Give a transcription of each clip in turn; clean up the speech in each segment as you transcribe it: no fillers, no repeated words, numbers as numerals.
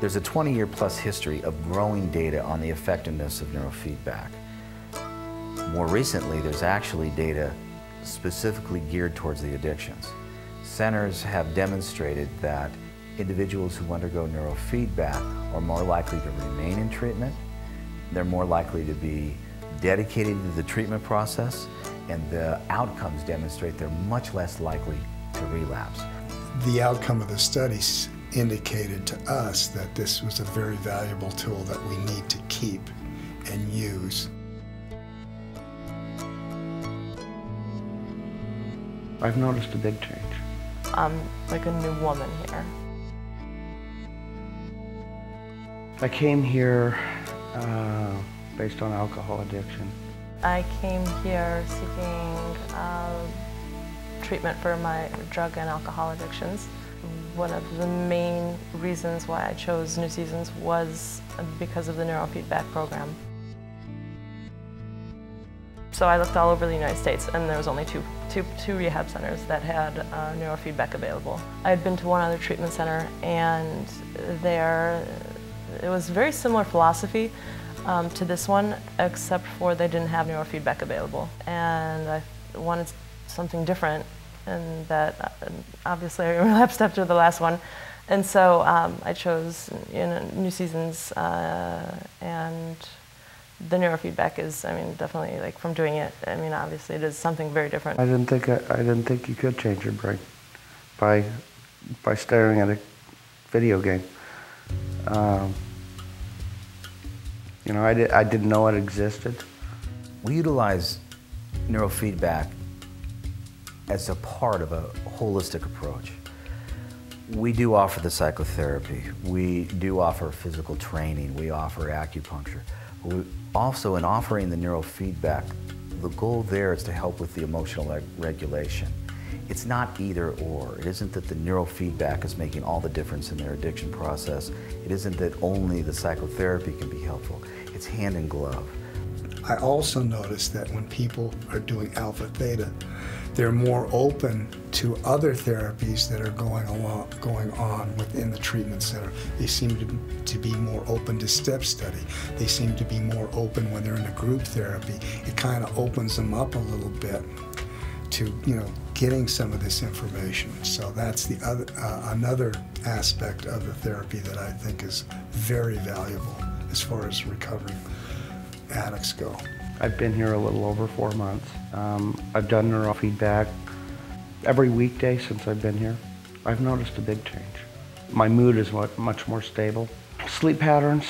There's a 20-year-plus history of growing data on the effectiveness of neurofeedback. More recently, there's actually data specifically geared towards the addictions. Centers have demonstrated that individuals who undergo neurofeedback are more likely to remain in treatment, they're more likely to be dedicated to the treatment process, and the outcomes demonstrate they're much less likely to relapse. The outcome of the studies indicated to us that this was a very valuable tool that we need to keep and use. I've noticed a big change. I'm like a new woman here. I came here based on alcohol addiction. I came here seeking treatment for my drug and alcohol addictions. One of the main reasons why I chose New Seasons was because of the neurofeedback program. So I looked all over the United States, and there was only two rehab centers that had neurofeedback available. I had been to one other treatment center, and there it was very similar philosophy to this one, except for they didn't have neurofeedback available. And I wanted something different, and that obviously I relapsed after the last one. And so I chose New Seasons, and the neurofeedback is, I mean, definitely, like, from doing it, I mean, obviously it is something very different. I didn't think you could change your brain by staring at a video game. You know, I didn't know it existed. We utilize neurofeedback as a part of a holistic approach. We do offer the psychotherapy. We do offer physical training. We offer acupuncture. We also, in offering the neurofeedback, the goal there is to help with the emotional regulation. It's not either or. It isn't that the neurofeedback is making all the difference in their addiction process. It isn't that only the psychotherapy can be helpful. It's hand in glove. I also noticed that when people are doing alpha theta, they're more open to other therapies that are going on within the treatment center. They seem to be more open to step study. They seem to be more open when they're in a group therapy. It kind of opens them up a little bit to, you know, getting some of this information. So that's the other, another aspect of the therapy that I think is very valuable as far as recovering addicts go. I've been here a little over 4 months. I've done neurofeedback every weekday since I've been here. I've noticed a big change. My mood is much more stable. Sleep patterns,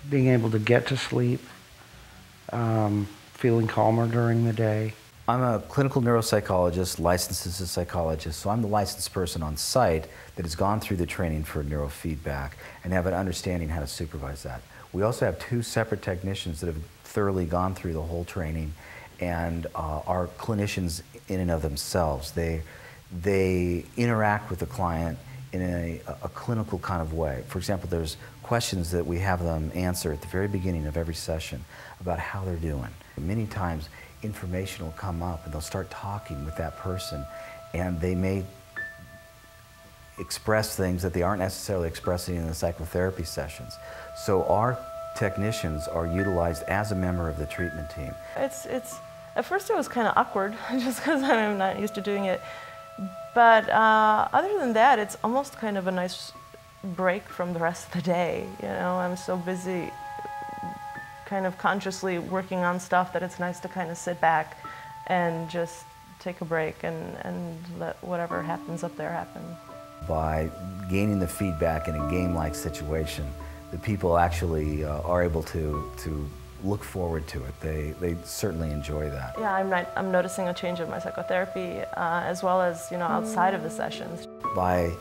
being able to get to sleep, feeling calmer during the day. I'm a clinical neuropsychologist, licensed as a psychologist, so I'm the licensed person on site that has gone through the training for neurofeedback and have an understanding how to supervise that. We also have 2 separate technicians that have thoroughly gone through the whole training and are clinicians in and of themselves. They interact with the client in a clinical kind of way. For example, there's questions that we have them answer at the very beginning of every session about how they're doing. Many times information will come up and they'll start talking with that person, and they may express things that they aren't necessarily expressing in the psychotherapy sessions. So our technicians are utilized as a member of the treatment team. At first it was kind of awkward, just because I'm not used to doing it. But other than that, it's almost kind of a nice break from the rest of the day. You know, I'm so busy kind of consciously working on stuff that it's nice to kind of sit back and just take a break and let whatever happens up there happen. By gaining the feedback in a game-like situation, the people actually are able to look forward to it. They certainly enjoy that. Yeah, I'm noticing a change in my psychotherapy as well as, you know, outside of the sessions. By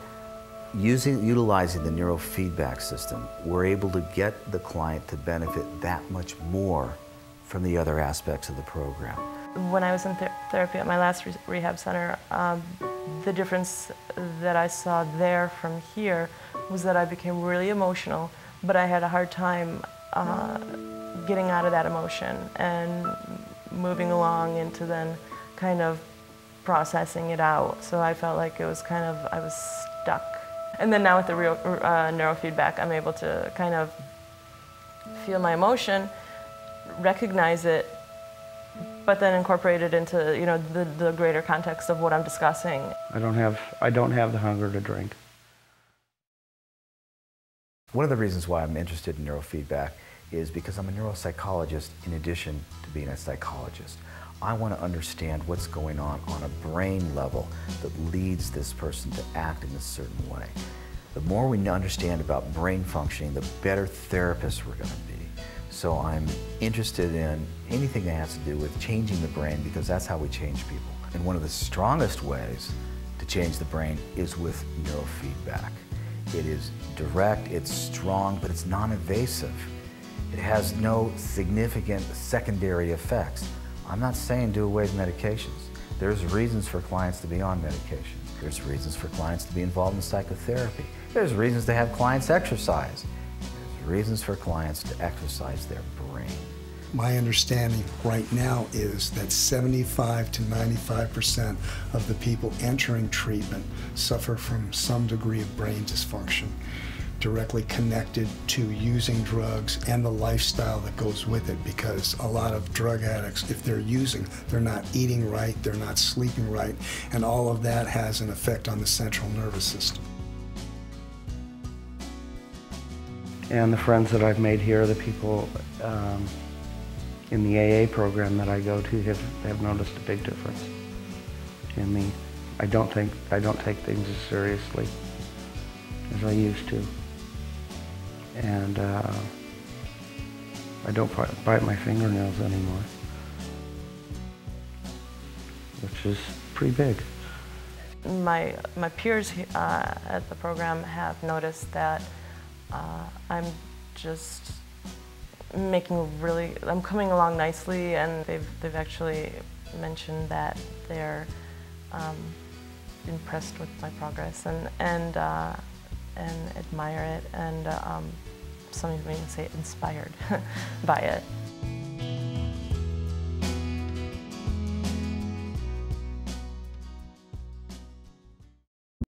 utilizing the neurofeedback system, we're able to get the client to benefit that much more from the other aspects of the program. When I was in therapy at my last rehab center, the difference that I saw there from here was that I became really emotional, but I had a hard time getting out of that emotion and moving along into then kind of processing it out. So I felt like it was kind of, I was stuck And then now with the neurofeedback, I'm able to kind of feel my emotion, recognize it, but then incorporate it into the greater context of what I'm discussing. I don't have the hunger to drink. One of the reasons why I'm interested in neurofeedback is because I'm a neuropsychologist in addition to being a psychologist. I want to understand what's going on a brain level that leads this person to act in a certain way. The more we understand about brain functioning, the better therapists we're going to be. So I'm interested in anything that has to do with changing the brain, because that's how we change people. And one of the strongest ways to change the brain is with neurofeedback. It is direct, it's strong, but it's non-invasive. It has no significant secondary effects. I'm not saying do away with medications. There's reasons for clients to be on medication. There's reasons for clients to be involved in psychotherapy. There's reasons to have clients exercise. There's reasons for clients to exercise their brain. My understanding right now is that 75 to 95% of the people entering treatment suffer from some degree of brain dysfunction, directly connected to using drugs and the lifestyle that goes with it, because a lot of drug addicts, if they're using, they're not eating right, they're not sleeping right, and all of that has an effect on the central nervous system. And the friends that I've made here, the people in the AA program that I go to have noticed a big difference in me. I don't take things as seriously as I used to. And I don't bite my fingernails anymore, which is pretty big. My peers at the program have noticed that I'm just I'm coming along nicely, and they've actually mentioned that they're impressed with my progress and admire it, and some even say inspired by it.